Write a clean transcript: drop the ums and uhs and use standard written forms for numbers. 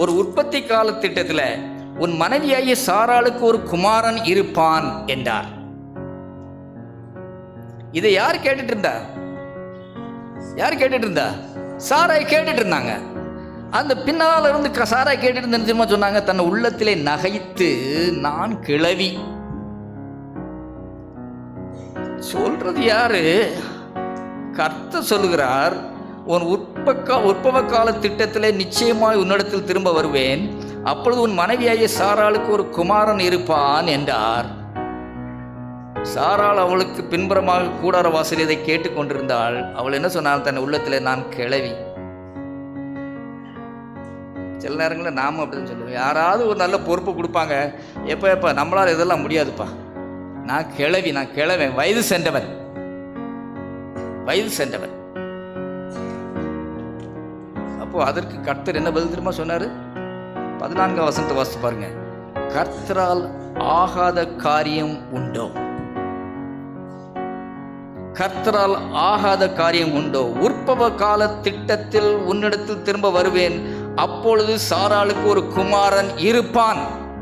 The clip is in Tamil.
ஒரு உற்பத்தி கால திட்டத்தில் உன் மனைவியாகிய சாராளுக்கு ஒரு குமாரன் இருப்பான் என்றார். இதை யார் கேட்டுட்டு இருந்தா? சாராய் கேட்டுட்டு இருந்தாங்க. அந்த பின்னால் இருந்து சாராய் கேட்டுட்டு இருந்துச்சுமா சொன்னாங்க, தன்னை உள்ளத்திலே நகைத்து, நான் கிழவி. சொல்றது யாரு? கர்த்தர் சொல்லுகிறார், உன் உற்பவ கால திட்டத்திலே நிச்சயமாய் உன்னிடத்தில் திரும்ப வருவேன், அப்பொழுது உன் மனைவியாகிய சாராளுக்கு ஒரு குமாரன் இருப்பான் என்றார். சாராள் அவளுக்கு பின்புறமாக கூடார வாசல் இதை கேட்டுக்கொண்டிருந்தாள். அவள் என்ன சொன்னாள்? தன் உள்ளத்தில், நான் கிழவி. சில நேரங்களில் நாம அப்படின்னு சொல்லுவோம். யாராவது ஒரு நல்ல பொறுப்பு கொடுப்பாங்க, எப்போ நம்மளால் இதெல்லாம் முடியாதுப்பா, நான் கிழவன், வயது சென்றவன். அப்போ அதற்கு கர்த்தர் என்ன பதில் தெரியுமா சொன்னாரு? 14 வசனத்தை வாசித்து பாருங்க. கர்த்தரால் ஆகாத காரியம் உண்டோ? உற்பவ கால திட்டத்தில் உன்னிடத்தில் திரும்ப வருவேன், அப்பொழுது சாராளுக்கு ஒரு குமாரன் இருப்பான்.